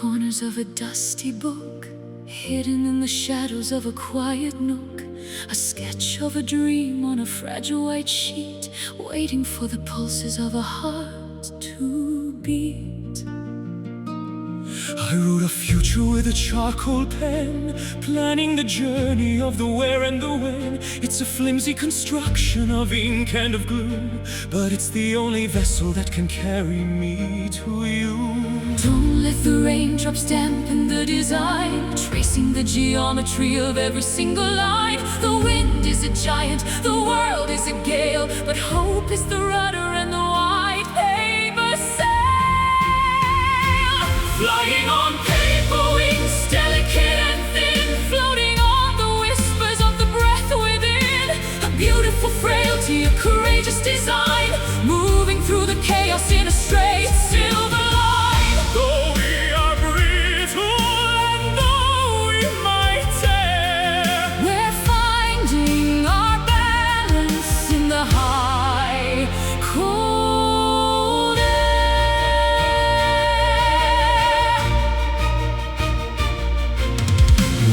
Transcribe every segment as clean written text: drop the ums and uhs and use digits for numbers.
corners of a dusty book, hidden in the shadows of a quiet nook, a sketch of a dream on a fragile white sheet, waiting for the pulses of a heart to beat. I wrote a future with a charcoal pen, planning the journey of the where and the when. It's a flimsy construction of ink and of glue, but it's the only vessel that can carry me to you. Don't let the raindrops dampen the design, tracing the geometry of every single line. The wind is a giant, the world is a gale, but hope is the rudder and the white paper sail. Flying on paper wings, delicate and thin, floating on the whispers of the breath within. A beautiful frailty, a courageous design, moving through the chaos in a straight silver line. Though we are brittle and though we might tear, we're finding our balance in the high, cold air.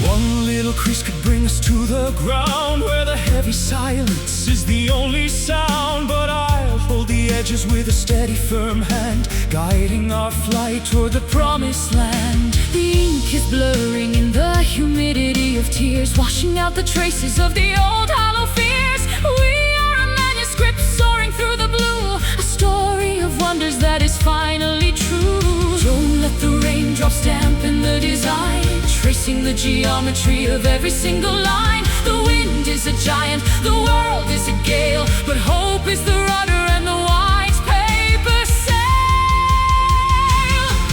One little crease could bring us to the ground, where the heavy silence is the only sound. But I'll hold the edges with a steady, firm hand, guiding our flight toward the promised land. The ink is blurring in the humidity of tears, washing out the traces of the old hollow fears. We are a manuscript soaring through the blue, a story of wonders that is finally true. Don't let the raindrops dampen the design, tracing the geometry of every single line. The wind is a giant, the world is a gale, but hope is the rudder and the white paper sail.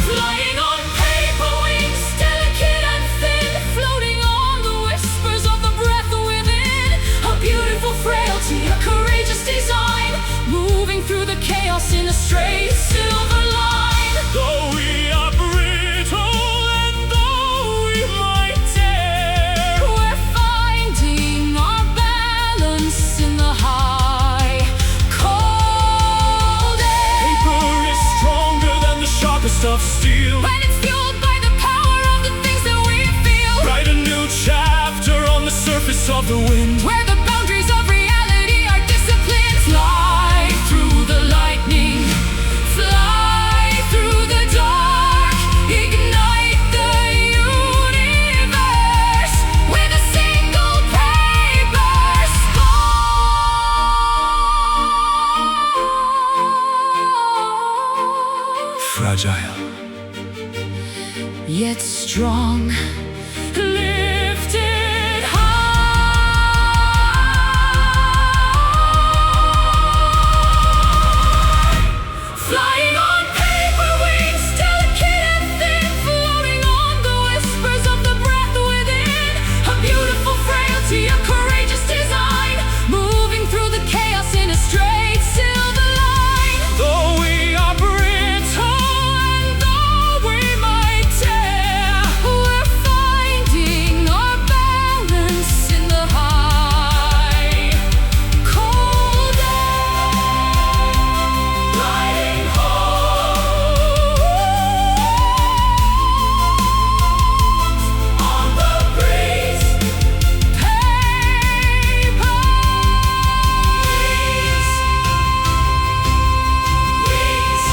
Flying on paper wings, delicate and thin, floating on the whispers of the breath within. A beautiful frailty, a courageous design, moving through the chaos in a straight silver line. Though we are brittle and though we might tear, we're finding our balance in the high, cold air. Paper is stronger than the sharpest of steel, when it's fueled by the power of the things that we feel. Write a new chapter on the surface of the wind, where the boundaries of reality are disciplined. Fly through the lightning, fly through the dark, ignite the universe with a single paper spark. Fragile, yet strong, lifted high. Flying on paper wings, delicate and thin, floating on the whispers of the breath within. A beautiful frailty, a courageous design, moving through the chaos in a straight silver line. Though we are brittle and though we might tear, we're finding our balance in the high, cold air. Gliding home on the breeze, paper wings, wings.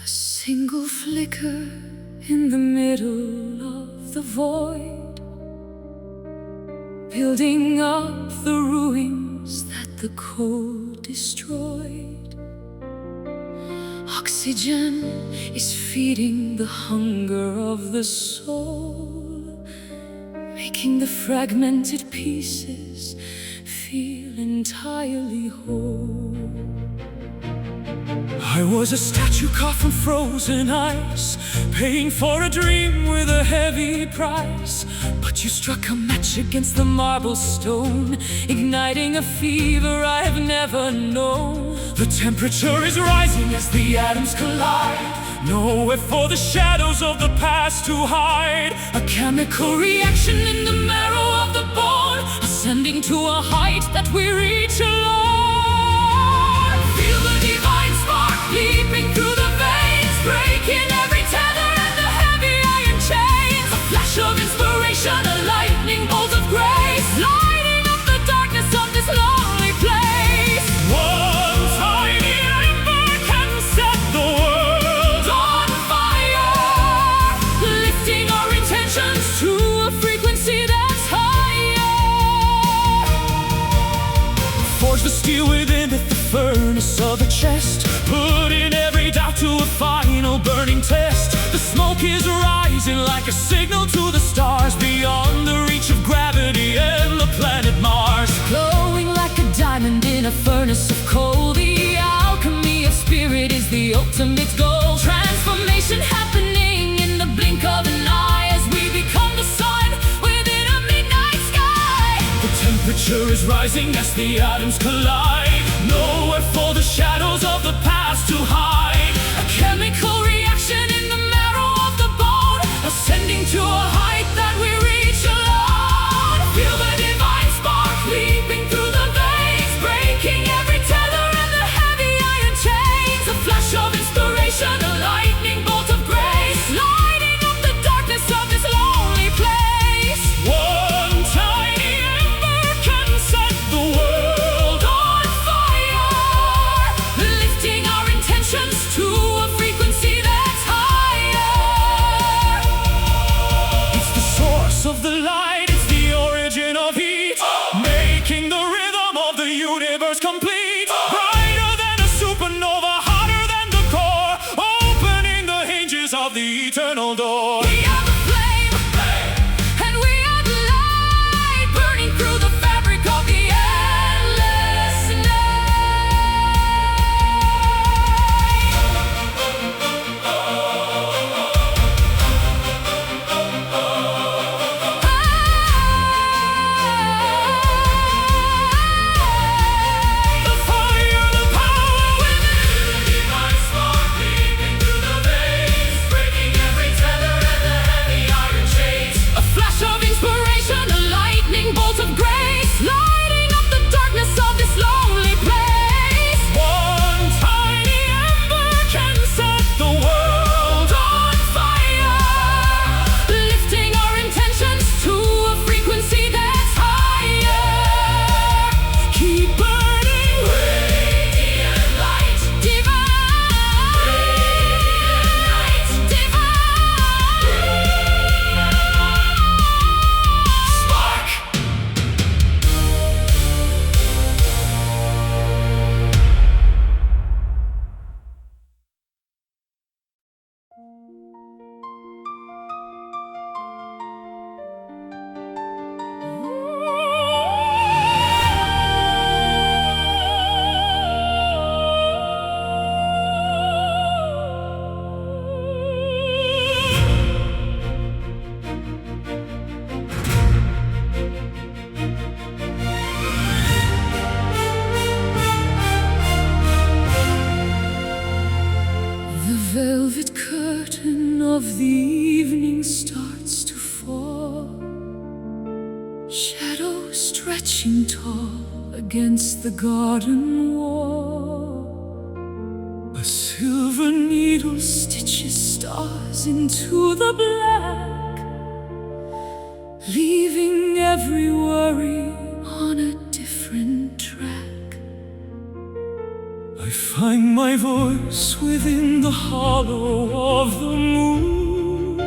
A single flicker in the middle of the void, building up the ruins that the cold destroyed. Oxygen is feeding the hunger of the soul, making the fragmented pieces feel entirely whole. I was a statue carved from frozen ice, paying for a dream with a heavy price. But you struck a match against the marble stone, igniting a fever I have never known. The temperature is rising as the atoms collide, nowhere for the shadows of the past to hide. A chemical reaction in the marrow of the bone, ascending to a height that we reach alone. Feel the divine spark leaping through the veins, breaking every tether and the heavy iron chains. A flash of inspiration, a lightning bolt of grace, lighting up the darkness of this lonely place. One tiny ember can set the world on fire, lifting our intentions to a frequency that's higher. Forge the steel within it, the furnace of a chest, putting every doubt to a final burning test. The smoke is rising like a signal to the stars, beyond the reach of gravity and the planet Mars. Glowing like a diamond in a furnace of coal, the alchemy of spirit is the ultimate goal. Transformation happening in the blink of an eye, as we become the sun within a midnight sky. The temperature is rising as the atoms collide, nowhere for the shadows of the past to hide. A chemical reaction in the marrow of the bone, ascending to a height that we reach alone. Feel the divine spark leaping through the veins, breaking every tether and the heavy iron chains. A flash of inspiration, a lightning bolt of grace, lighting up the darkness of this lonely place. One tiny ember can set the world on fire, lifting our intentions to a frequency that's higher. It's the source of the light, it's the origin of heat, making the rhythm of the universe complete. Brighter than a supernova, hotter than the core, opening the hinges of the eternal door. We are the flame, and we are the light, burning through the fabric of the endless the fire, the power within, the divine spark leaping through the veins, breaking every tether and the heavy iron chains. A flash of inspiration, a lightning bolt of grace, lighting up the darkness of this lonely place. One tiny ember can set the world on fire, lifting our intentions to a frequency that's higher. Keep burning, radiant light, divine, radiant light, divine spark. The velvet curtain of the evening starts to fall, shadows stretching tall against the garden wall. A silver needle stitches stars into the black, leaving every worry on a different track. I find my voice within the hollow of the moon,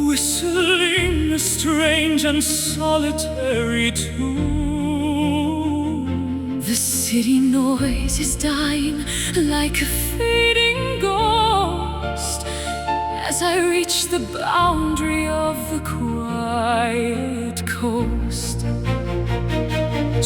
whistling a strange and solitary tune. The city noise is dying like a fading ghost as I reach the boundary of the quiet coast.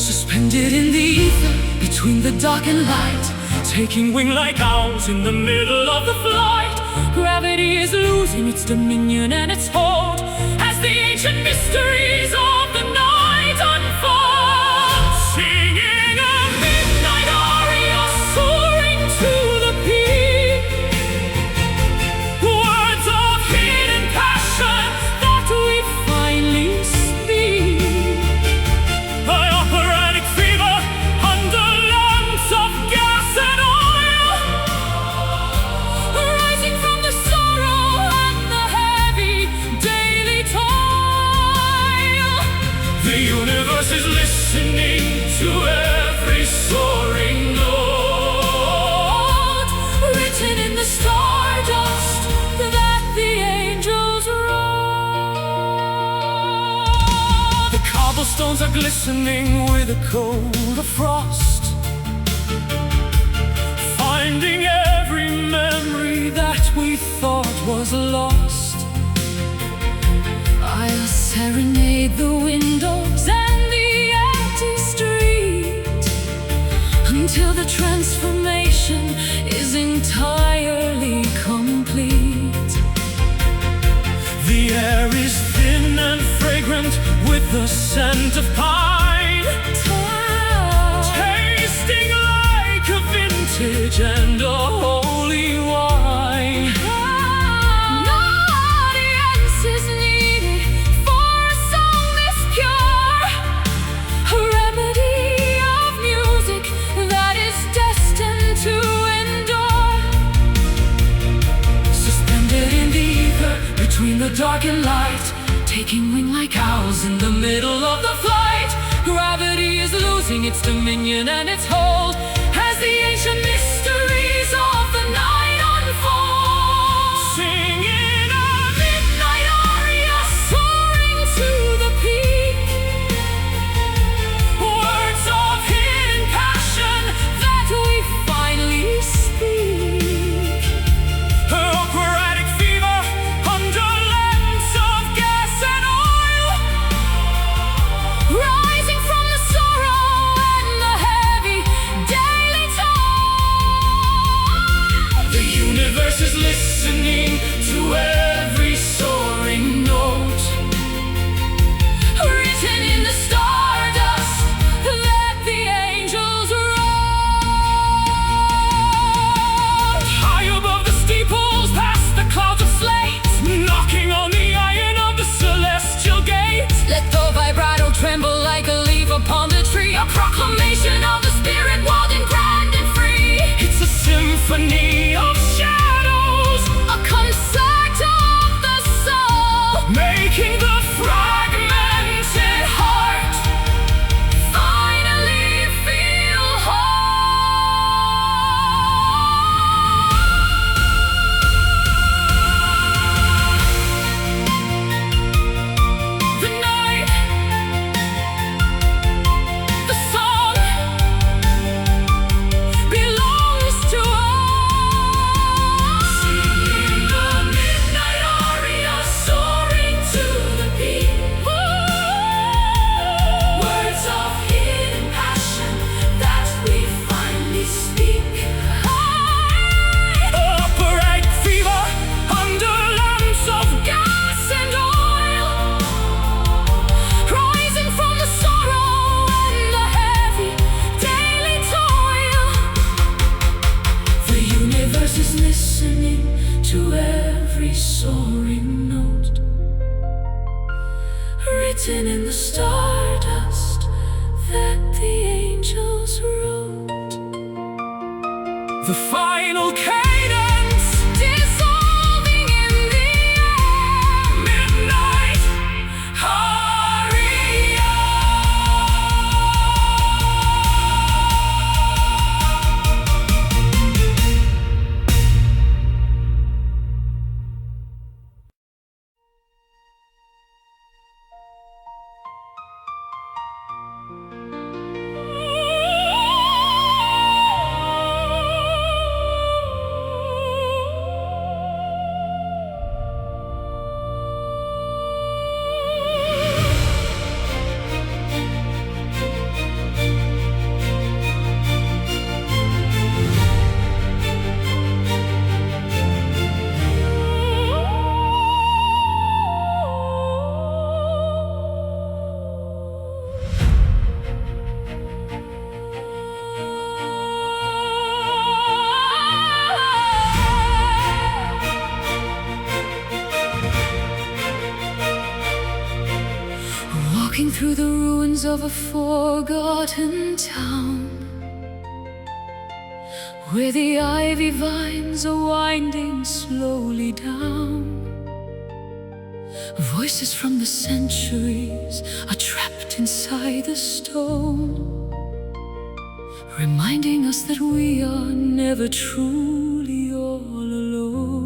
Suspended in the ether between the dark and light, taking wing like owls in the middle of the flight. Gravity is losing its dominion and its hold as the ancient mysteries of the night unfold. Singing a midnight aria, soaring to the peak, words of hidden passion that we finally speak. By operatic fever under lamps of gas and oil, rising from the sorrow and the heavy daily toil. The universe is listening to every soaring note, written in the stardust that the angels wrote. The cobblestones are glistening with a coat of frost, finding every memory that we thought was lost. I'll serenade the windows and the empty street until the transformation is entirely complete. The air is thin and fragrant with the scent of pine, tasting like a vintage and a holy wine. No audience is needed for a song this pure, a remedy of music that is destined to endure. Suspended in the ether between the dark and light, taking wing like owls in the middle of the flight. Gravity is losing its dominion and its hold as the ancient mysteries of the night unfold. Singing a midnight aria, soaring to the peak, words of hidden passion that we finally speak. Operatic fever under lamps of gas and oil, rising from the sorrow and the heavy daily toll. The universe is listening to every soaring note, written in the stardust that the angels wrote. High above the steeples, past the clouds of slate, knocking on the iron of the celestial gate. Let the vibrato tremble like a leaf upon the tree, a proclamation of the spirit wild and grand and free. It's a symphony of shadows, a concert of the soul, making the fragmented heart finally feel whole. The night, the song belongs to us. Singing the midnight aria, soaring to the peak, words of hidden passion that we finally speak. Operatic fever under lamps of gas and oil, rising from the sorrow and the heavy daily toil. The universe is listening to every soaring note, written in the stardust that the angels wrote. The final cadence dissolving in the air. Midnight aria. Walking through the ruins of a forgotten town, where the ivy vines are winding slowly down. Voices from the centuries are trapped inside the stone, reminding us that we are never truly all alone.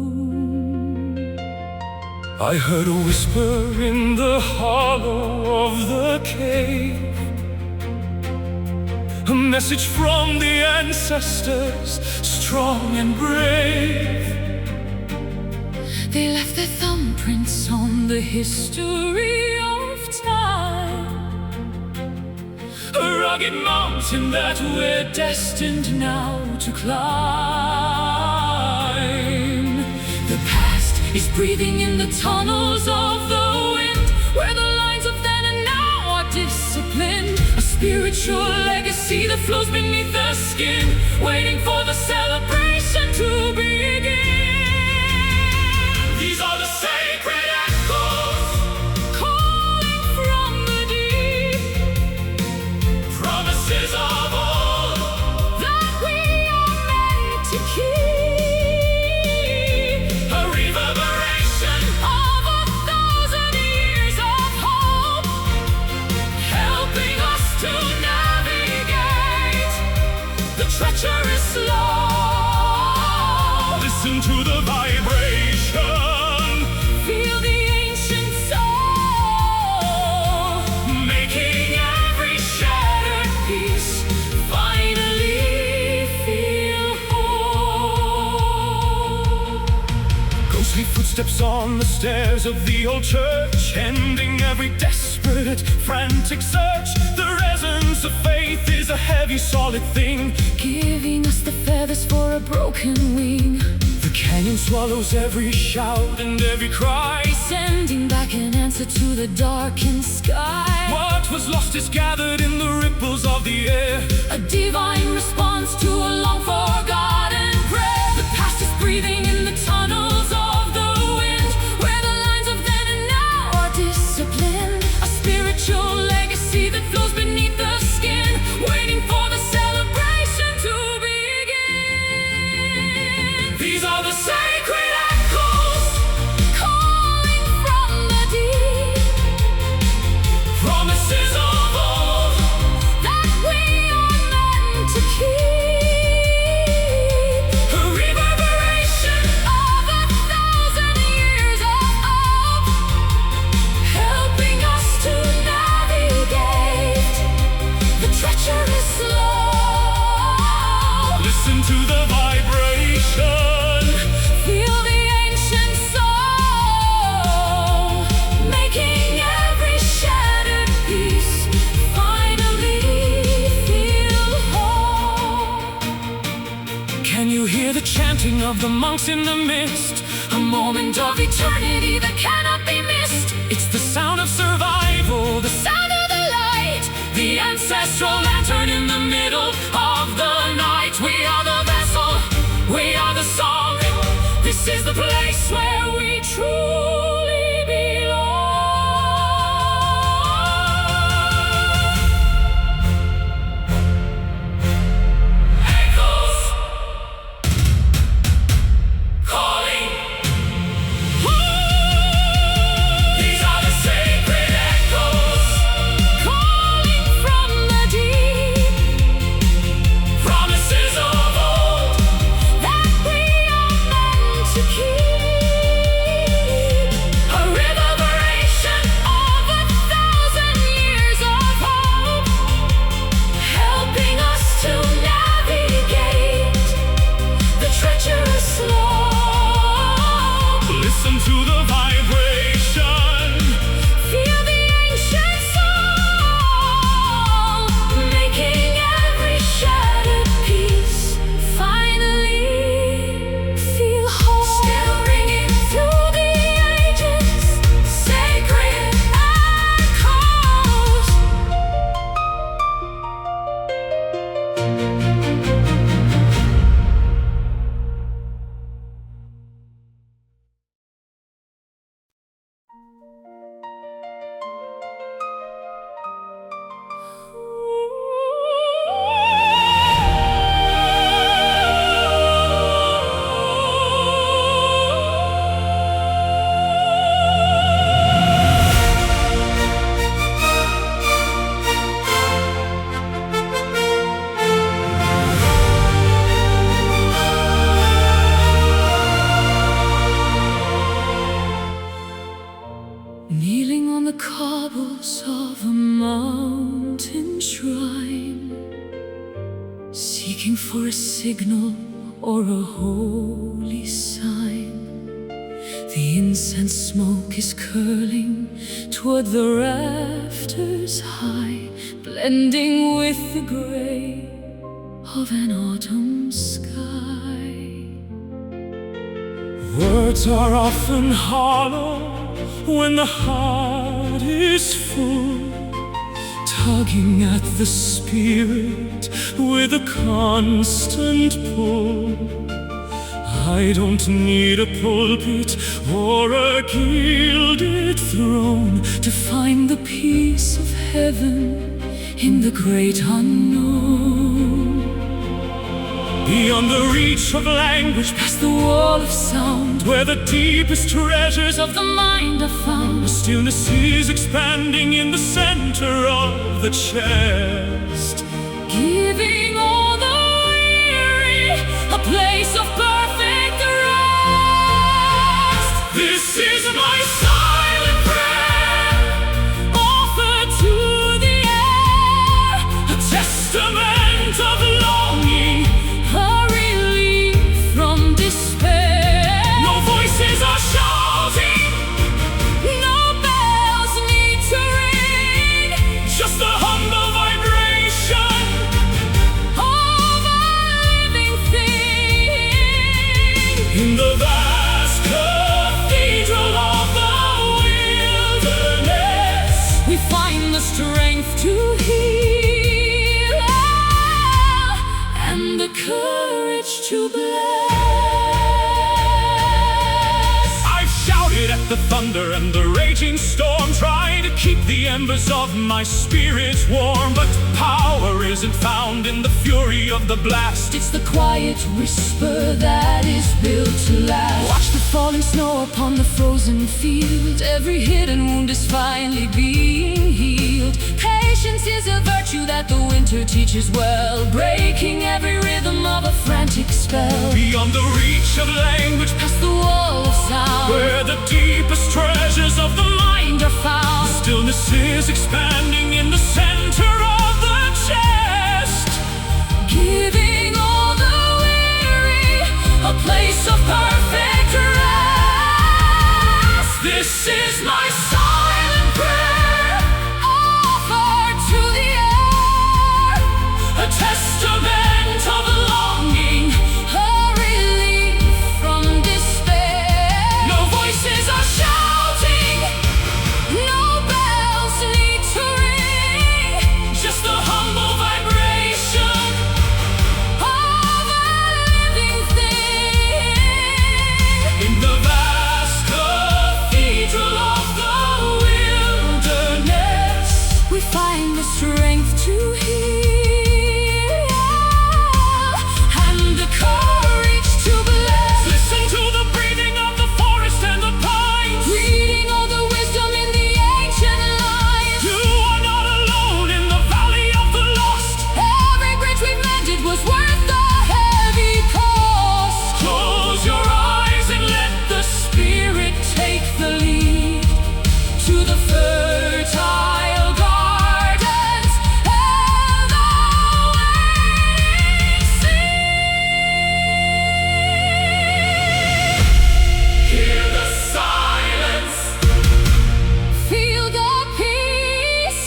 I heard a whisper in the hollow of the cave, a message from the ancestors, strong and brave. They left their thumbprints on the history of time, a rugged mountain that we're destined now to climb. The past is breathing in the tunnels of the wind, where the lines of then and now are disciplined. A spiritual legacy that flows beneath the skin, waiting for the celebration to begin. These are the sacred echoes, calling from the deep, promises of old that we are meant to keep. A reverberation of 1,000 years of hope, helping us to navigate the treacherous slope. Listen to the vibration, feel the ancient soul, making every shattered piece finally feel whole. Ghostly footsteps on the stairs of the old church, ending every desperate, frantic search. The resonance of faith is a heavy, solid thing, giving us the feathers for a broken wing. The canyon swallows every shout and every cry, sending back an answer to the darkened sky. What was lost is gathered in the ripples of the air, a divine response to a long-forgotten prayer. The past is breathing in the tunnels of the wind, where the lines of then and now are disciplined. A spiritual legacy that flows beneath the skin, waiting for the celebration to begin. These are the sacred echoes, calling from the deep, promises of old that we are meant to keep. A reverberation of 1,000 years of hope, helping us to navigate the treacherous slope. Listen to the vibration, feel the ancient soul, making every shattered piece finally feel whole. Can you hear the chanting of the monks in the mist? A moment of eternity that cannot be missed. It's the sound of survival, the sound of the light, the ancestral lantern in the middle of the night. We are the vessel, we are the song. This is the place where we truly belong. Echoes calling. Kneeling on the cobbles of a mountain shrine, seeking for a signal or a holy sign. The incense smoke is curling toward the rafters high, blending with the gray of an autumn sky. Words are often hollow when the heart is full, tugging at the spirit with a constant pull. I don't need a pulpit or a gilded throne to find the peace of heaven in the great unknown. Beyond the reach of language, past the wall of sound, where the deepest treasures of the mind are found, the stillness is expanding in the center of the chest, giving all the weary a place of perfect rest. This is my silent prayer, offered to the air, a testament of longing, a relief from despair. No voices are shouting, no bells need to ring, just a humble vibration of a living thing. In the vast cathedral of the wilderness, we find the strength to heal and the courage to bless. I've shouted at the thunder and the raging storm, trying to keep the embers of my spirit warm. But power isn't found in the fury of the blast. It's the quiet whisper that is built to last. Watch the falling snow upon the frozen field. Every hidden wound is finally being healed. Patience is a virtue that the winter teaches well, breaking every rhythm of a frantic spell. Beyond the reach of language, past the wall of sound, where the deepest treasures of the mind are found, the stillness is expanding in the center of the chest, giving all the weary a place of perfect rest. This is my silent prayer, offered to the air, a testament of longing, a relief from despair. No voices are shouting, no bells need to ring, just the humble vibration of a living thing. In the vast cathedral of the wilderness, we find the strength to heal and the courage to bless. Listen to the breathing of the forest and the pines, reading all the wisdom in the ancient lines. You are not alone in the valley of the lost. Every bridge we've mended was worth the heavy cost. Close your eyes and let the spirit take the lead to the fertile gardens and the waiting sea. Hear the silence, feel the peace.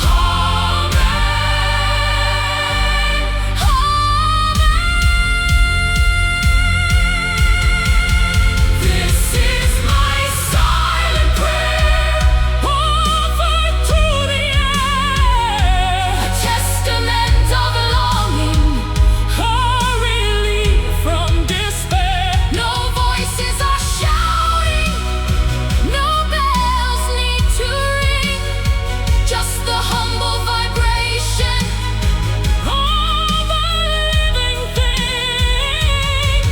Amen, amen. This is my silent prayer, offered to the air, a testament of longing, a relief from despair. No voices are shouting, no bells need to ring, just the humble vibration of a living thing.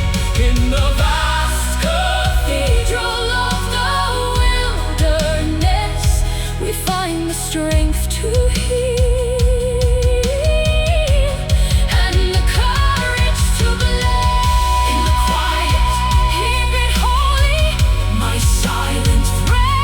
In the vast cathedral of the wilderness, we find the strength to heal and the courage to bless. In the quiet, keep it holy, my silent prayer.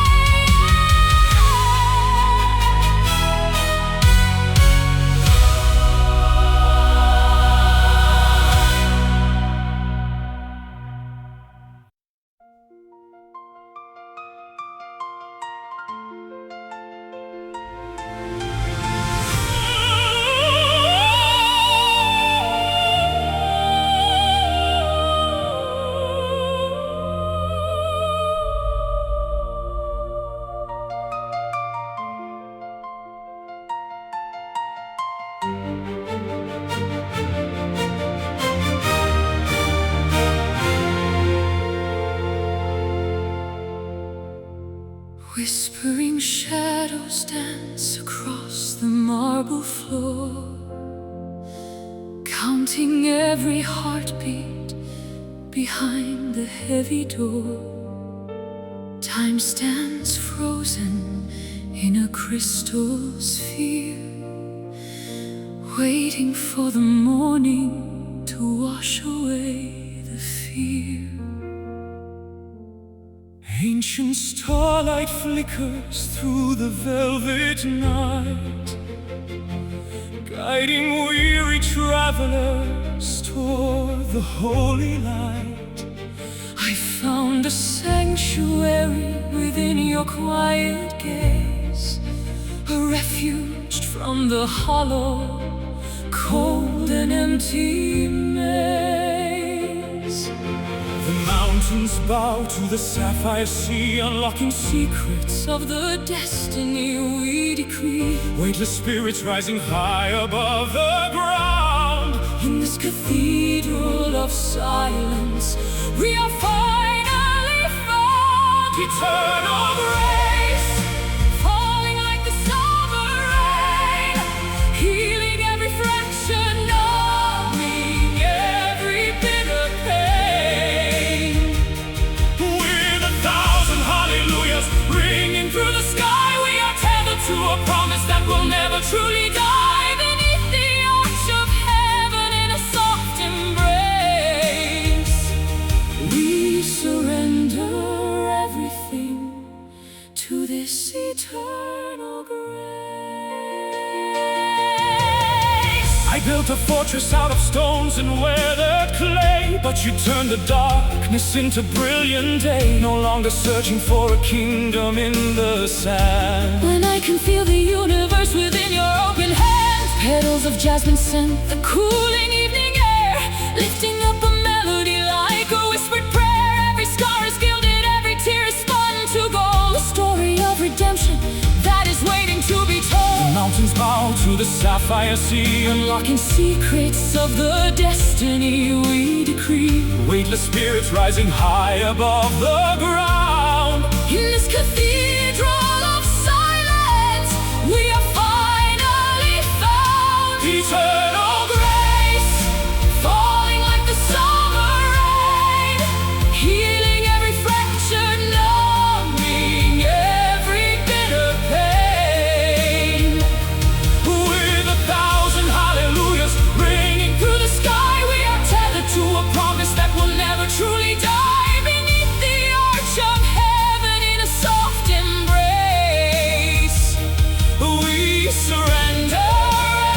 Whispering shadows dance across the marble floor, counting every heartbeat behind the heavy door. Time stands frozen in a crystal sphere, waiting for the morning to wash away the fear. Ancient starlight flickers through the velvet night, guiding weary travelers toward the holy light. I found a sanctuary within your quiet gaze, a refuge from the hollow, cold and empty maze. The mountains bow to the sapphire sea, unlocking secrets of the destiny we decree. Weightless spirits rising high above the ground. In this cathedral of silence, we are finally found. Eternal grace, falling like the summer rain, healing every fraction, numbing every bitter pain. With 1,000 hallelujahs ringing through the sky, we are tethered to a promise that will never truly die. Beneath the arch of heaven in a soft embrace, we surrender everything to this eternal grace. I built a fortress out of stones and weathered clay, but you turned the darkness into brilliant day. No longer searching for a kingdom in the sand. When I can feel the universe within your open hands, petals of jasmine scent the cooling evening air, lifting up a melody like a whispered prayer. Every scar is gilded, every tear is spun to gold, a story of redemption that is waiting to be told. The mountains bow to the sapphire sea, unlocking secrets of the destiny we decree. Weightless spirits rising high above the ground. In this cathedral of silence, we are finally found. Eternal grace, falling like the summer rain, healing every fracture, numbing every bitter pain. With 1,000 hallelujahs ringing through the sky, we are tethered to a promise that will never truly die. Beneath the arch of heaven in a soft embrace, we surrender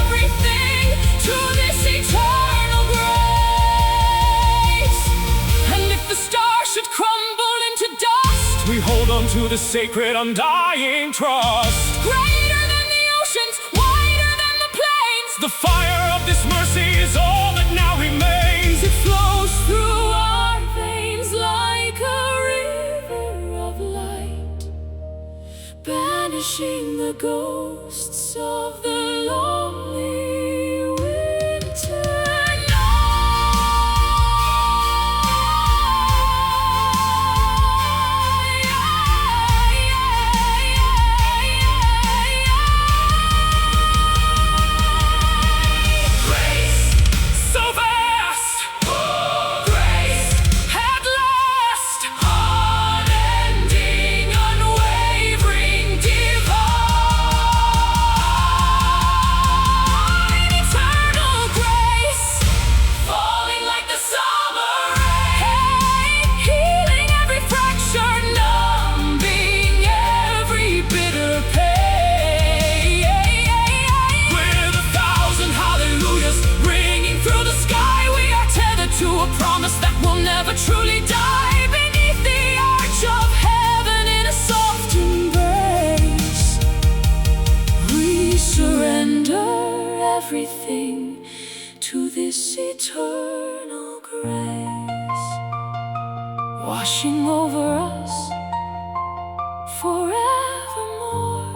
everything to this eternal grace. And if the stars should crumble into dust, we hold on to the sacred undying trust. Greater than the oceans, wider than the plains, the fire of this mercy is all that now remains. It flows through our veins like a river of light, banishing the ghosts of the lonely winter night. Grace, so vast, grace, at last, unending, unwavering, divine. Eternal grace, falling like the summer rain, healing every fracture, numbing every bitter pain. With 1,000 hallelujahs ringing through the sky, we are tethered to a promise that will never truly die. Beneath the arch of heaven in a soft embrace, we surrender everything to this eternal grace, washing over us forevermore.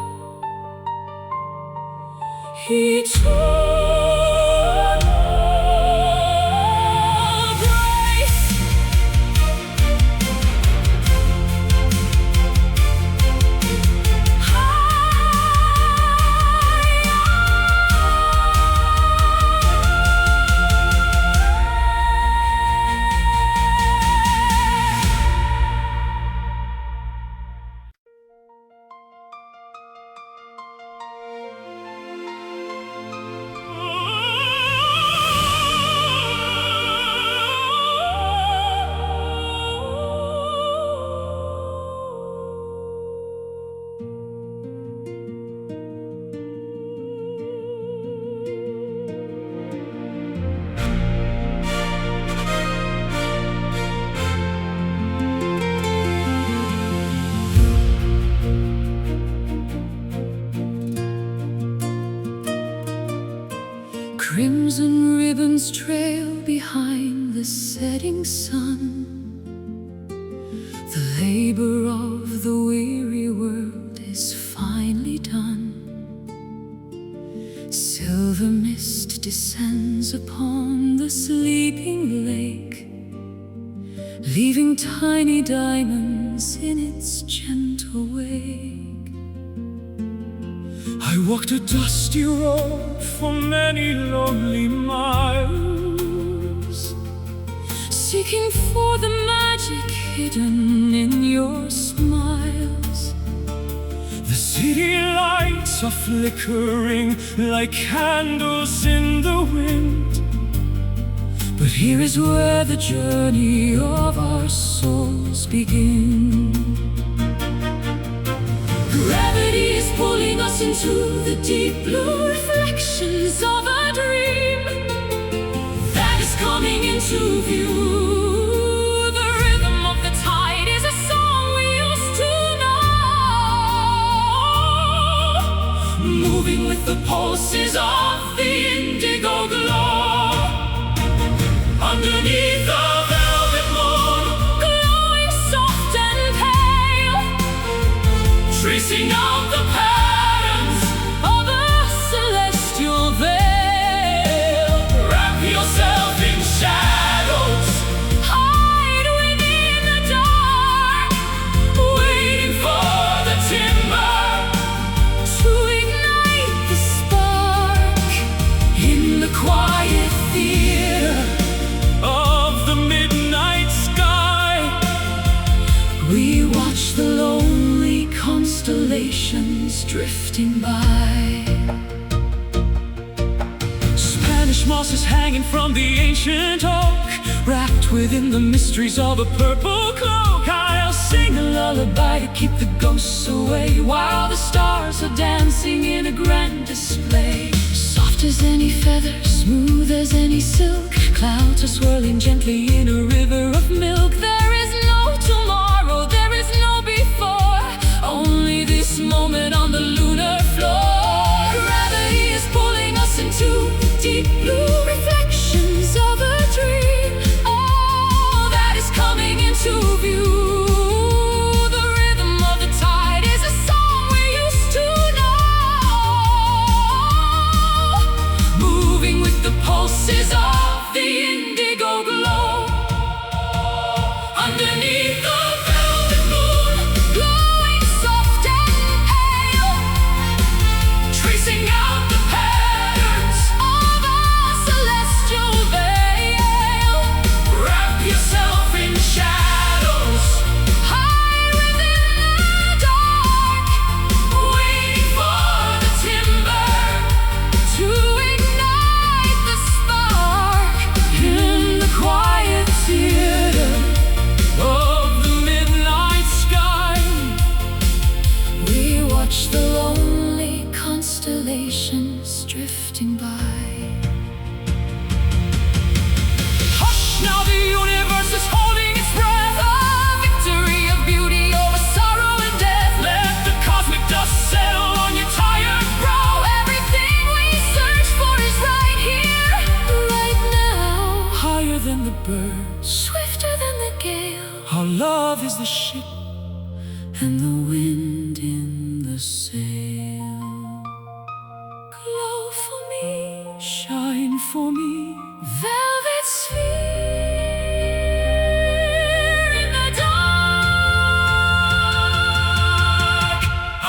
Eternal grace. Crimson ribbons trail behind the setting sun. The labor of the weary world is finally done. Silver mist descends upon the sleeping lake, leaving tiny diamonds in its gentle wake. I walked a dusty road for many lonely miles, seeking for the magic hidden in your smiles. The city lights are flickering like candles in the wind, but here is where the journey of our souls begin. Gravity is pulling us into the deep blue reflections of a dream that is coming into view. The rhythm of the tide is a song we used to know, moving with the pulses of the indigo glow. Underneath the velvet moon, glowing soft and pale, tracing out the patterns of a celestial veil. Wrap yourself in shadows, hide within the dark, waiting for the timber to ignite the spark. In the quiet theater of the midnight sky, we watch the lonely constellations drifting by. Spanish moss is hanging from the ancient oak, wrapped within the mysteries of a purple cloak. I'll sing a lullaby to keep the ghosts away, while the stars are dancing in a grand display. Soft as any feather, smooth as any silk, clouds are swirling gently in a river of milk. There is no tomorrow, there is no before, only this moment on the lunar floor. Gravity is pulling us into deep blue reflections of a dream, oh, that is coming into view. The rhythm of the tide is a song we used to know, moving with the pulses of the indigo glow. Underneath the velvet moon, glowing soft and pale, tracing out the patterns of a celestial veil. Wrap yourself in shadows, hide within the dark, waiting for the timber to ignite the spark. In the quiet theater of the midnight sky, we watch the lonely constellations drifting by. Hush, now the universe is holding its breath, a victory of beauty over sorrow and death. Let the cosmic dust settle on your tired brow. Everything we search for is right here, right now. Higher than the birds, swifter than the gale, our love is the ship and the wind in the sail. Glow for me, shine for me, velvet sphere in the dark.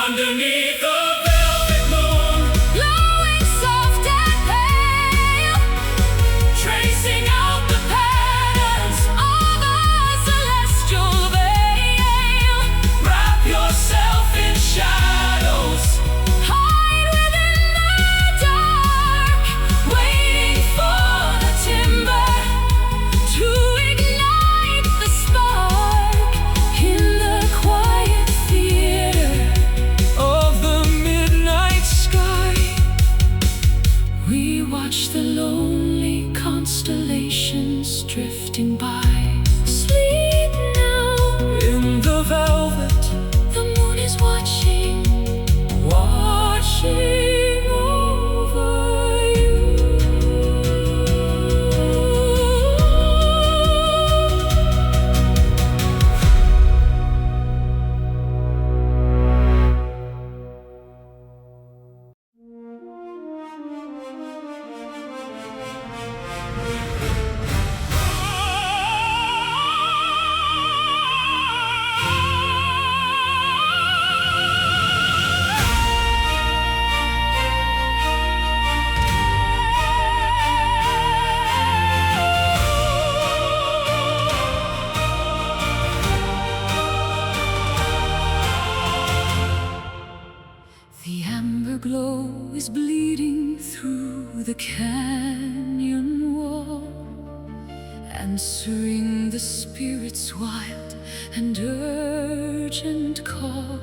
Underneath the velvet moon, glowing soft and pale, tracing out the patterns of a celestial veil. Wrap yourself in shadows, hide within the dark, waiting for the timber to ignite the spark. In the quiet theater of the glow is bleeding through the canyon wall, answering the spirit's wild and urgent call.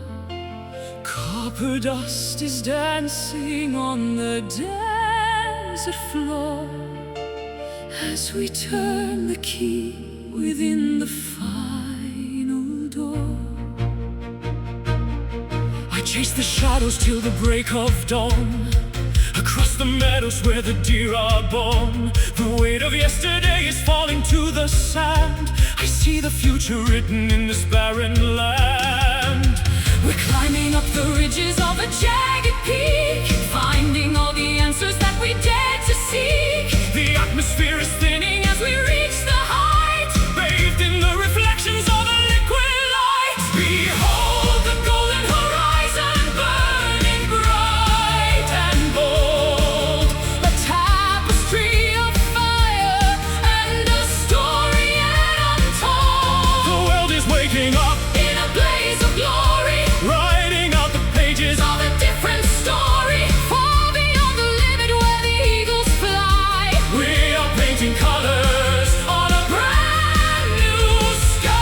Copper dust is dancing on the desert floor as we turn the key within the final door. I chase the shadows till the break of dawn, across the meadows where the deer are born. The weight of yesterday is falling to the sand. I see the future written in this barren land. We're climbing up the ridges of a jagged peak, finding all the answers that we dared to seek. The atmosphere is thinning as we reach the height, bathed in the reflections of a liquid light. Behold the golden horizon, burning bright and bold, a tapestry of fire and a story yet untold. The world is waking up in a blaze of glory, writing out the pages of a different story. Far beyond the limit where the eagles fly, we are painting colors on a brand new sky.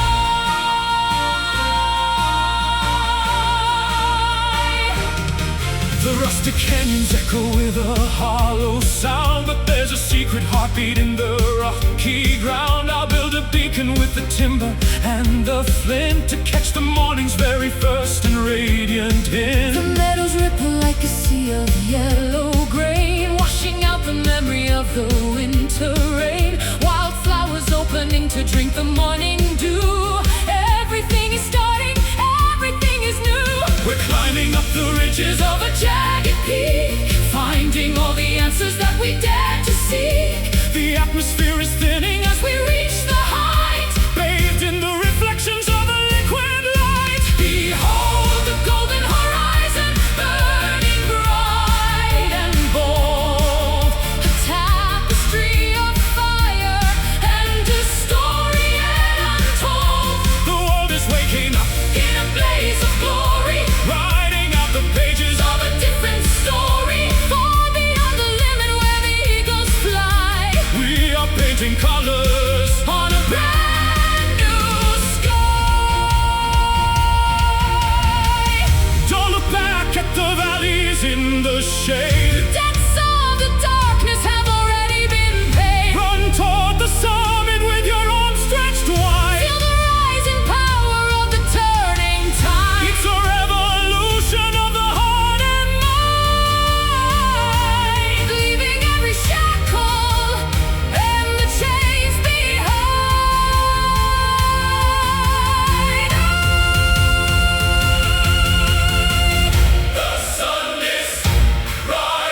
The rustic canyons echo with a hollow sound, but there's a secret heartbeat in the rocky ground. I'll build a beacon with the timber and the flint to catch the morning's very first and radiant hint. The meadows ripple like a sea of yellow grain, washing out the memory of the winter rain. Wildflowers opening to drink the morning dew. Everything is starting, everything is new. We're climbing up the ridges of a jagged peak, finding all the answers that we dared to seek. The atmosphere is thinning as we reach the height, bathed in the reflections of a liquid light. Behold the golden horizon, burning bright and bold, a tapestry of fire and a story yet untold. The world is waking up in a blaze of glory, writing out the pages of a different story. Far beyond the limit where the eagles fly, we are painting colors on a brand new sky. Don't look back at the valleys in the shade. The debts of the darkness have already been paid. Run toward the summit with your arms stretched wide. Feel the rising power of the turning tide. It's a revolution of the heart and mind, leaving every shackle and the chains behind. The sun is rising.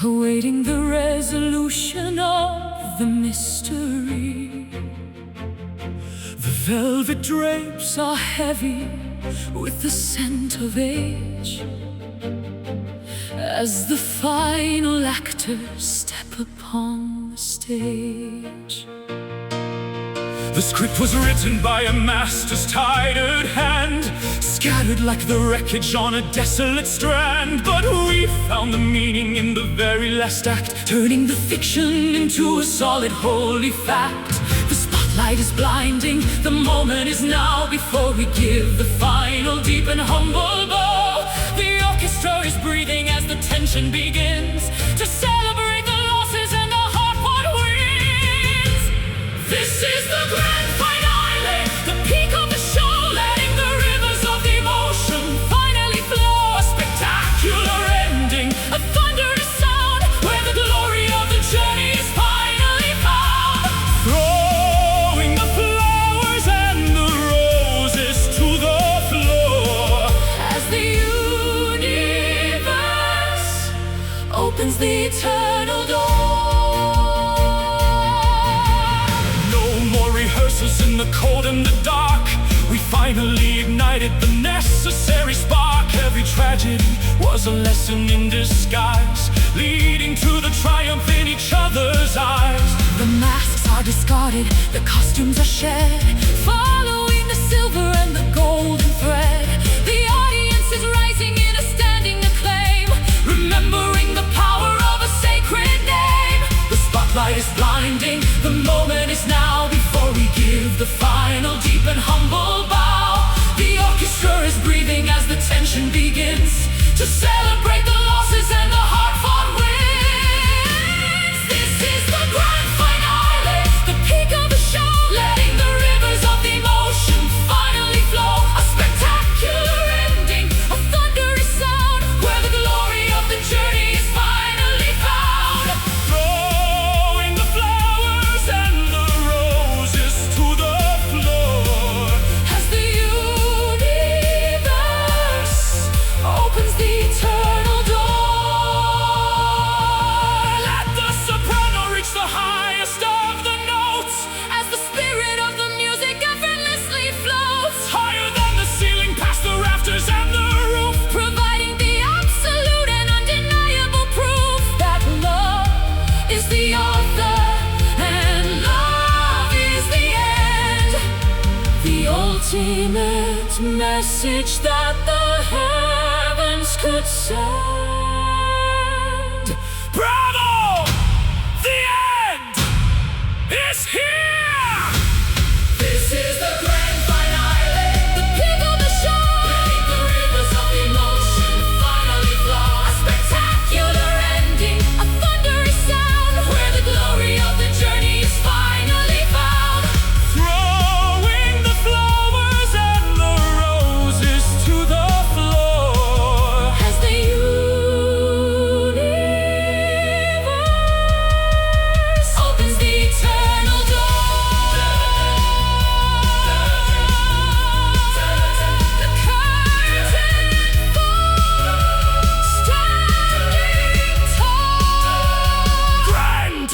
awaiting the resolution of the mystery. The velvet drapes are heavy with the scent of age, as the final actors step upon the stage. The script was written by a master's tired hand, scattered like the wreckage on a desolate strand. But we found the meaning in the very last act, turning the fiction into a solid holy fact. The spotlight is blinding, the moment is now, before we give the final deep and humble bow. The orchestra is breathing as the tension begins, to celebrate the losses and the heart what wins. This is the grand finale, the peak of the show, letting the rivers of emotion finally flow. A spectacular ending, a thunderous sound, where the glory of the journey is finally found. Throwing the flowers and the roses to the floor, as the universe opens the eternal door. In the cold and the dark, we finally ignited the necessary spark. Every tragedy was a lesson in disguise, leading to the triumph in each other's eyes. The masks are discarded, the costumes are shed, following the silver and the golden thread. The audience is rising in a standing acclaim, remembering the power of a sacred name. The spotlight is blinding, the moment is now, before we give the final deep and humble bow. The orchestra is breathing as the tension begins, to celebrate the losses and the hard-fought wins. This is the grand finale, the peak of the show, letting the rivers of emotion finally flow. A spectacular ending, a thunderous sound, where the glory of the journey is finally found. Throwing the flowers and the roses to the floor, as the universe opens the eternal door. Let the soprano reach the highest of the notes, as the spirit of the music effortlessly floats, higher than the ceiling, past the rafters and the roof, providing the absolute and undeniable proof that love is the author and love is the end. The ultimate message that the heavens could send. Bravo! The end is here! This is the grand finale, the peak of the show, letting the rivers of emotion finally flow. A spectacular ending, a thunderous sound, where the glory of the journey is finally found. Throwing the flowers and the roses to the floor, as the universe opens the eternal door. The curtain falls, standing tall. Grand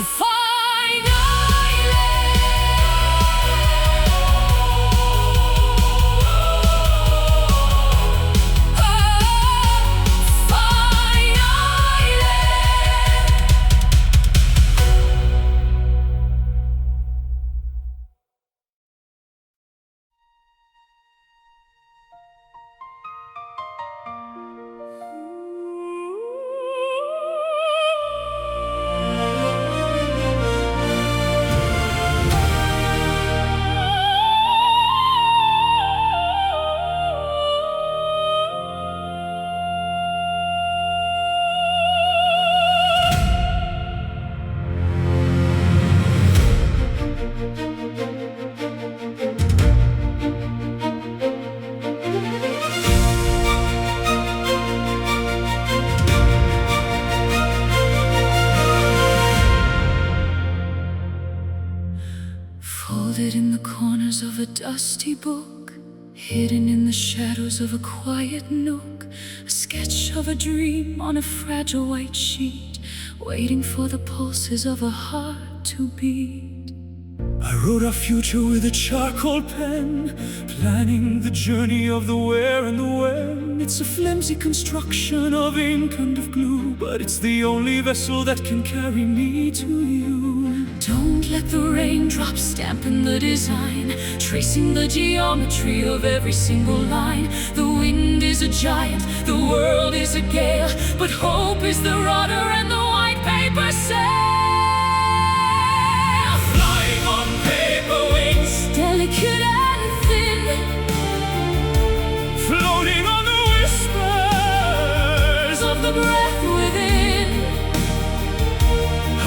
folded in the corners of a dusty book, hidden in the shadows of a quiet nook, a sketch of a dream on a fragile white sheet, waiting for the pulses of a heart to beat. I wrote our future with a charcoal pen, planning the journey of the where and the when. It's a flimsy construction of ink and of glue, but it's the only vessel that can carry me to you. Don't let the raindrops dampen the design, tracing the geometry of every single line. The wind is a giant, the world is a gale, but hope is the rudder and the white paper sail. Delicate and thin, floating on the whispers of the breath within.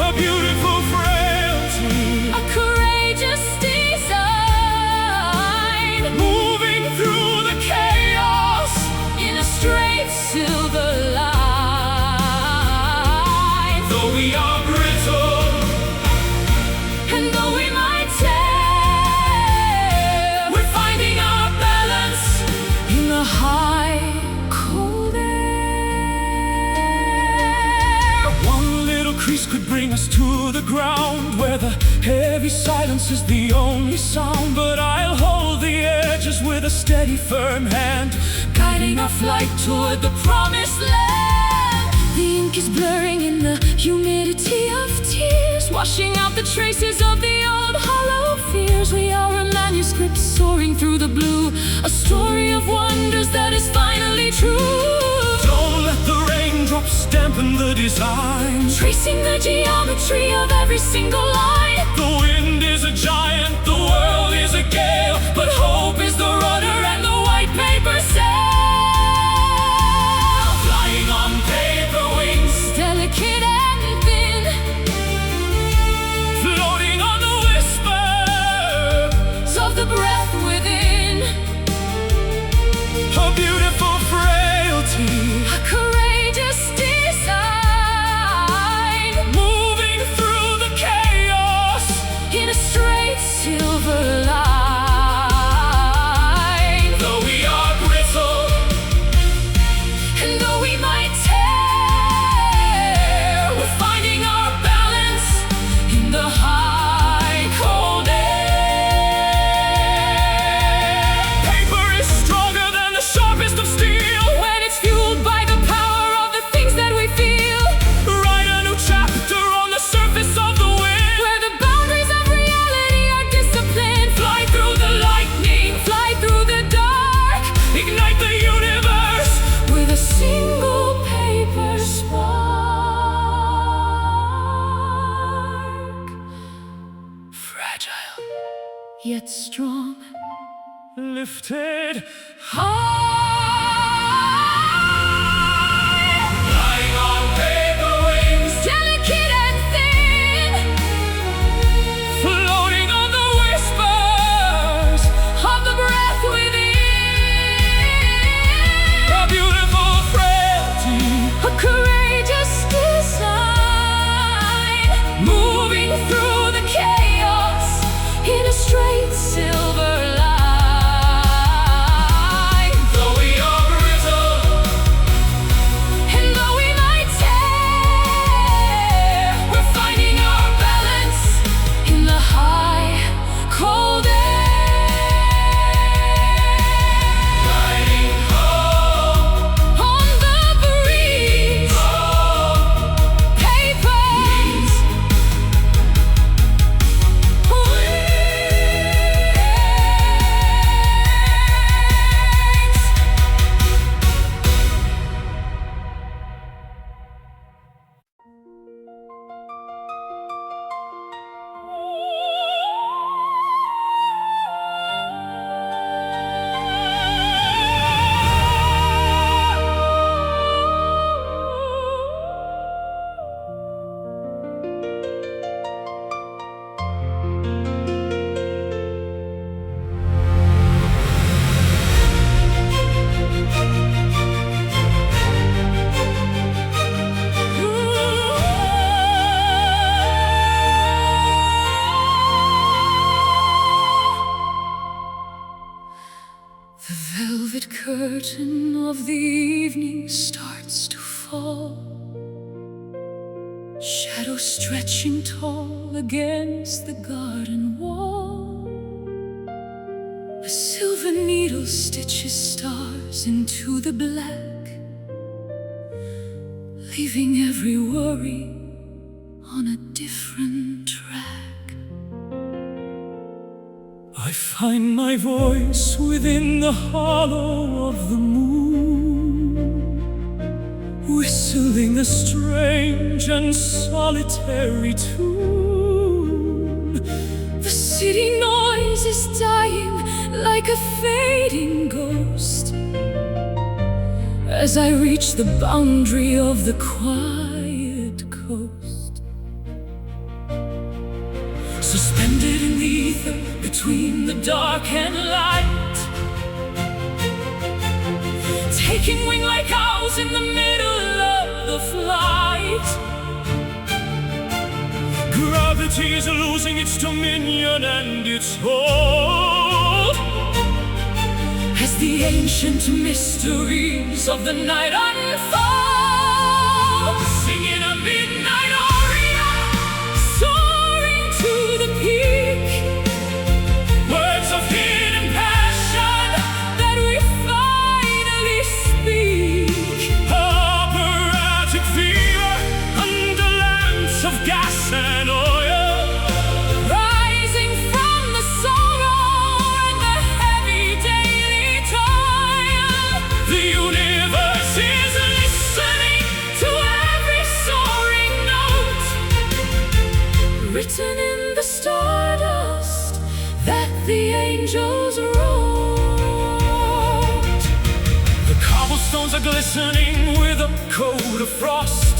A beautiful frailty, a courageous design, moving through the chaos in a straight silver line. Though we are brittle, and though we might high, cold air. One little crease could bring us to the ground, where the heavy silence is the only sound. But I'll hold the edges with a steady, firm hand, guiding our flight toward the promised land. The ink is blurring in the humidity of tears, washing out the traces of the old hollow fears. We are a manuscript soaring through the blue, a story of wonders that is finally true. Don't let the raindrops dampen the design, tracing the geometry of every single line. The wind is a giant, the world is a gale, but hope is the rudder and the white paper sail. Flying on paper wings, delicate and thin, floating on the whispers of the breath within. A beautiful frailty, a courageous design, moving through the chaos in a straight silver line. Though we are brittle, and though we might tear, we're finding our balance in the high, cold air. Paper is stronger than the sharpest of steel when it's fueled by the power of the things that we feel. Write a new chapter on the surface of the wind, where the boundaries of reality are disciplined. Fly through the lightning, fly through the dark, ignite the universe with a single paper spark. Fragile, yet strong, lifted high. Flying on paper wings, delicate and thin, floating on the whispers of the breath within. A beautiful frailty, a courageous design, moving through the chaos in a straight silver line. Though we are brittle, and though we might tear, we're finding our balance in the high, cold air. Riding home on the breeze, paper wings. curtain of the evening starts to fall, shadow stretching tall against the garden wall. A silver needle stitches stars into the black, leaving every worry on a different track. I find my voice within the hollow of the moon, whistling a strange and solitary tune. The city noise is dying like a fading ghost as I reach the boundary of the quiet coast. Suspended in the ether between the dark and light, taking wing like owls in the middle of the flight. Gravity is losing its dominion and its hold as the ancient mysteries of the night unfold. Singing a midnight aria, soaring to the peak, words of hidden passion that we finally speak. Operatic fever under lamps of gas and oil, rising from the sorrow and the heavy daily toil. The universe is listening to every soaring note, written in the stardust that the angels wrote. The cobblestones are glistening with a coat of frost,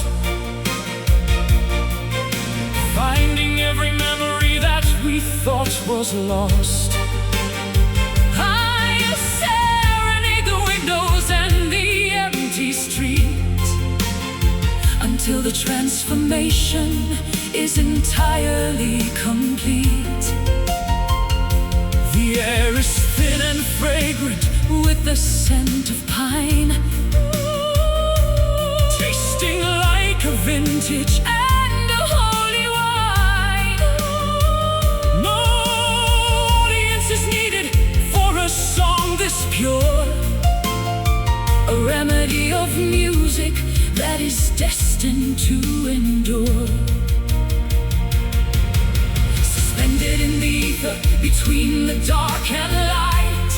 finding every memory that we thought was lost. I serenade the windows and the empty street until the transformation is entirely complete. The air is thin and fragrant with the scent of pine, tasting like a vintage and a holy wine. No audience is needed for a song this pure, a remedy of music that is destined to endure. Suspended in the ether between the dark and light,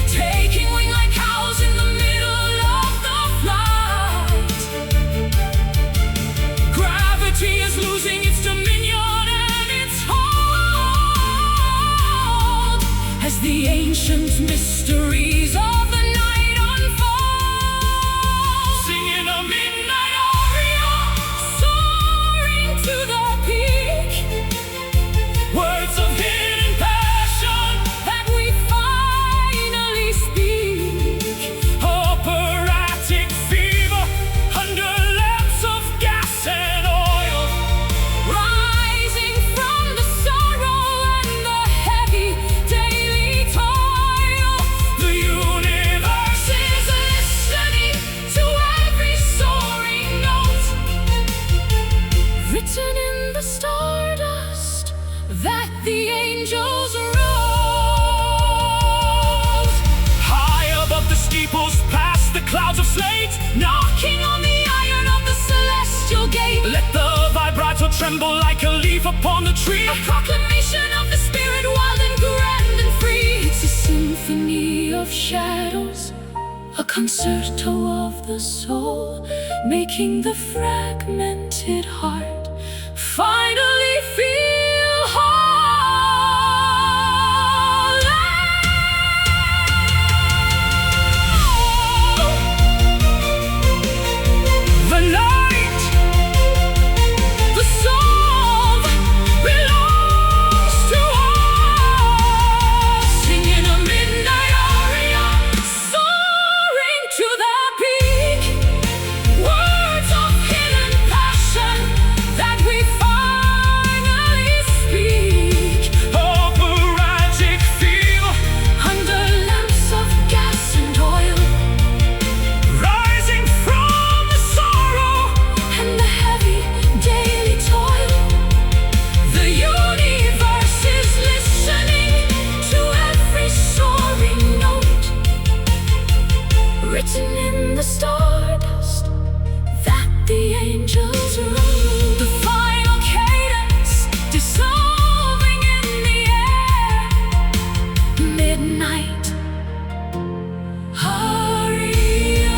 taking wing like owls in the middle of the flight. Gravity is losing its dominion and its hold as the ancient mysteries of the night unfold. Singing a midnight aria, soaring to the peak, words of hidden passion that we finally speak. Operatic fever under lamps of gas and oil, rising from the sorrow and the heavy daily toil. The universe is listening to every soaring note, written in the stardust that the angels wrote. High above the steeples, past the clouds of slate, knocking on the iron of the celestial gate. Let the vibrato tremble like a leaf upon the tree, a proclamation of the spirit, wild and grand and free. It's a symphony of shadows, a concerto of the soul, making the fragmented heart finally feel whole. The night, the song belongs to us. Singing a midnight aria, soaring to the peak, words of hidden passion that we finally in the stardust that the angels rule. The final cadence dissolving in the air. Midnight aria.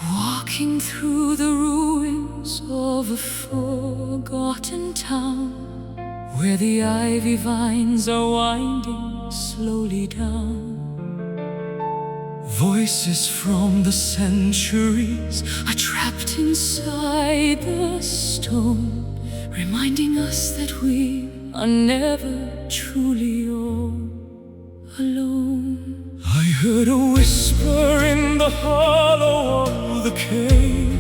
Walking through the ruins of a forgotten town, where the ivy vines are winding slowly down. Voices from the centuries are trapped inside the stone, reminding us that we are never truly all alone. I heard a whisper in the hollow of the cave,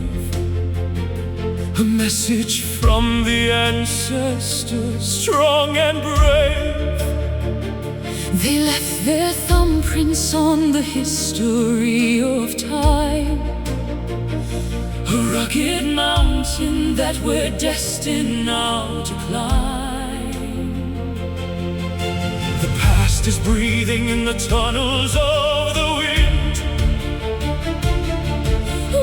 a message from the ancestors, strong and brave. They left their thumbprints on the history of time, a rugged mountain that we're destined now to climb. The past is breathing in the tunnels of the wind,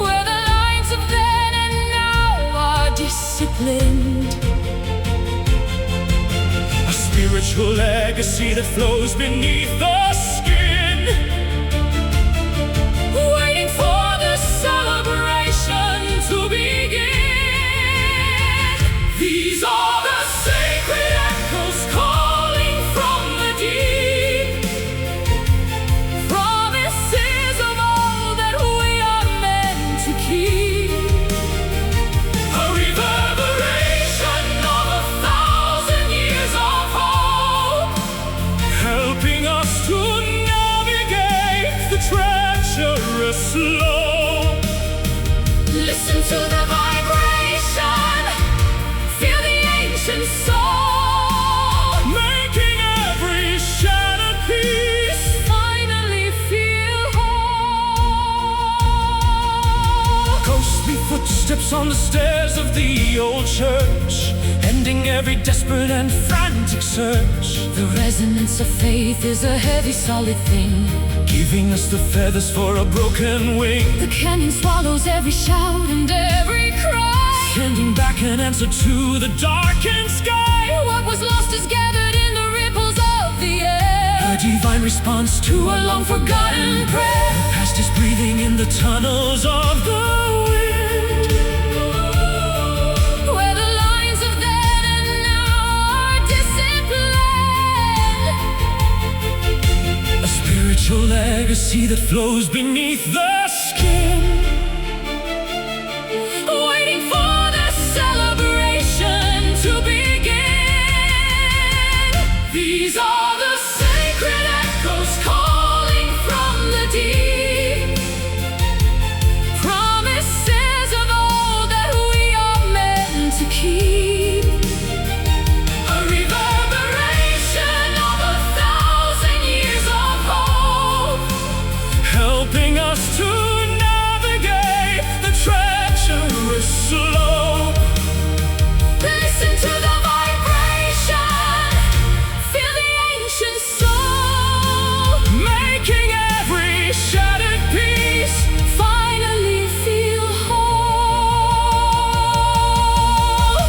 where the lines of then and now are disciplined. A spiritual legacy that flows beneath the skin, waiting for the celebration to begin. These are the sacred echoes calling from the deep, promises of all that we are meant to keep, a reverberation of 1,000 years of hope, helping us to navigate the treacherous slope. Listen to the vibration, feel the ancient soul, making every shattered piece finally feel whole. Ghostly footsteps on the stairs of the old church, ending every desperate and frantic search. The resonance of faith is a heavy, solid thing, giving us the feathers for a broken wing. The canyon swallows every shout and every cry, sending back an answer to the darkened sky. What was lost is gathered in the ripples of the air, a divine response to a long-forgotten prayer. The past is breathing in the tunnels of the wind, where the lines of then and now are disciplined. A spiritual legacy that flows beneath the skin, waiting for the celebration to begin. These are the sacred echoes calling from the deep, promises of all that we are meant to keep, a reverberation of 1,000 years of hope, helping us to navigate the treacherous slope. Listen to the vibration, feel the ancient soul, making every shattered piece finally feel whole.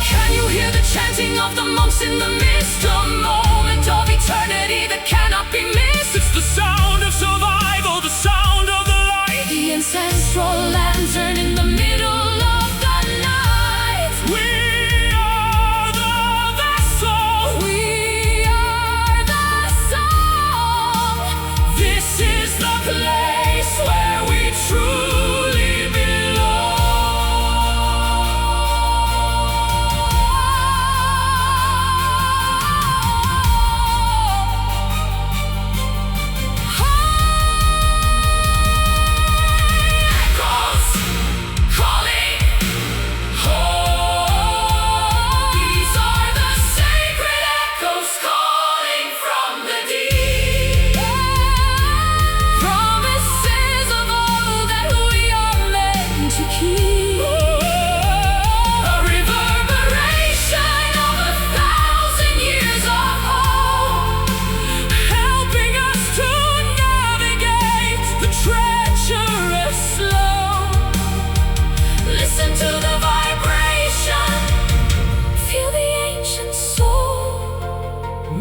Can you hear the chanting of the monks in the mist? A moment of eternity that cannot be missed. It's the sound of survival, the sound of the light, the ancestral lantern in the middle of the night. We are the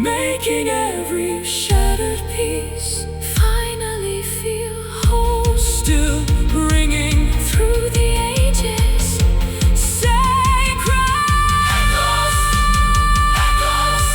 making every shattered piece finally feel whole. Still ringing through the ages, sacred echoes, echoes.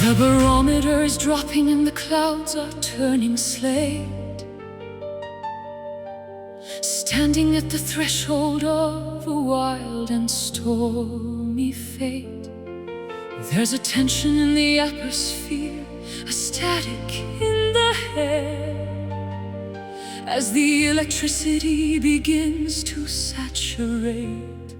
The barometer is dropping and the clouds are turning slate. Standing at the threshold of a wild and stormy fate. There's a tension in the atmosphere, a static in the air, as the electricity begins to saturate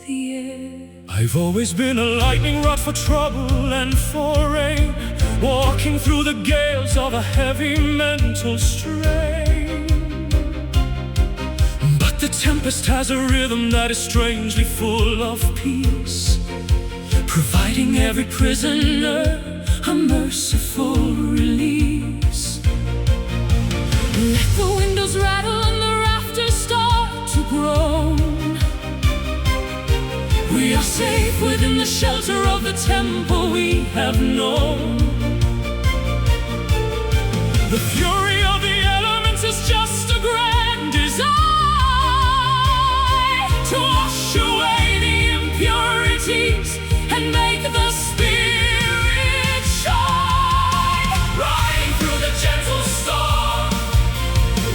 the air. I've always been a lightning rod for trouble and for rain, walking through the gales of a heavy mental strain. But the tempest has a rhythm that is strangely full of peace, providing every prisoner a merciful release. Let the windows rattle and the rafters start to groan. We are safe within the shelter of the temple we have known. The fury of the elements is just a grand design to wash away the impurities and make the spirit shine. Riding through the gentle storm,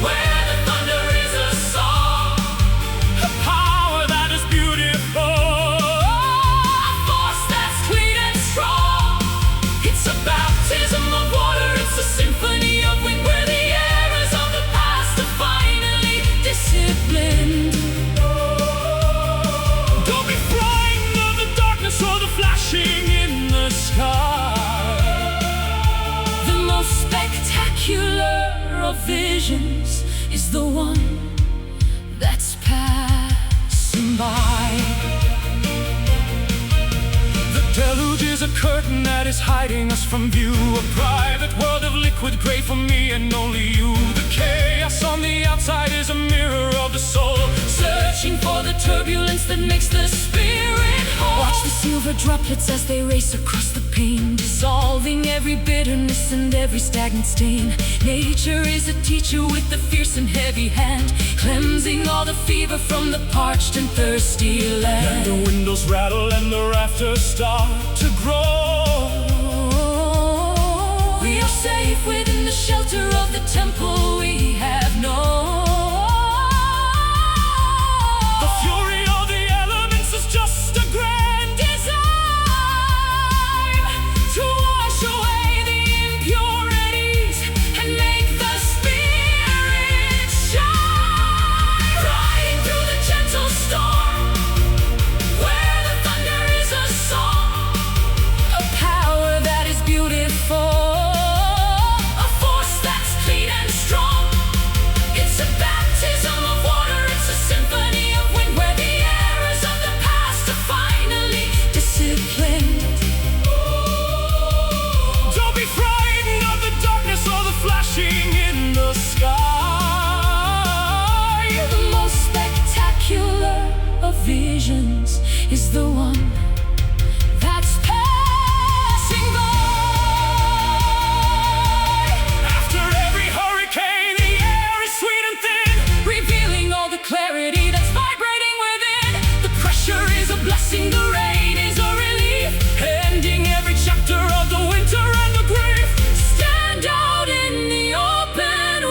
where the thunder is a song, a power that is beautiful, a force that's clean and strong. It's a baptism of water, it's a symphony of wind, where the errors of the past are finally disciplined. Don't be frightened of the darkness or the flashing in the sky. The most spectacular of visions is the one that's passing by. The deluge is a curtain that is hiding us from view, a private world of liquid gray for me and only you. The chaos on the outside is a mirror of the soul, searching for the turbulence that makes the spirit whole. Watch the silver droplets as they race across the pane, dissolving every bitterness and every stagnant stain. Nature is a teacher with a fierce and heavy hand, cleansing all the fever from the parched and thirsty land. And the windows rattle and the rafters start to grow. We are safe within the shelter of the temple we have known. The fury of the elements is just a grand design to wash away the impurities and make the spirit shine. Riding through the gentle storm, where the thunder is a song, a power that is beautiful, a force that's clean and strong. It's a baptism of water, it's a symphony of wind, where the errors of the past are finally disciplined. Don't be frightened of the darkness or the flashing in the sky. The most spectacular of visions is the one that's passing by. After every hurricane, the air is sweet and thin, revealing all the clarity that's vibrating within. The pressure is a blessing, the rain is a relief, ending every chapter of the winter and the grief. Stand out in the open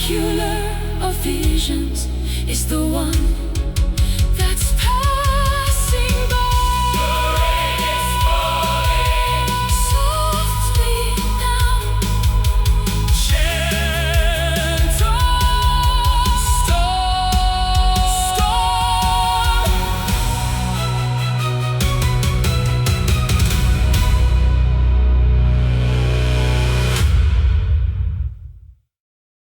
binocular of visions is the one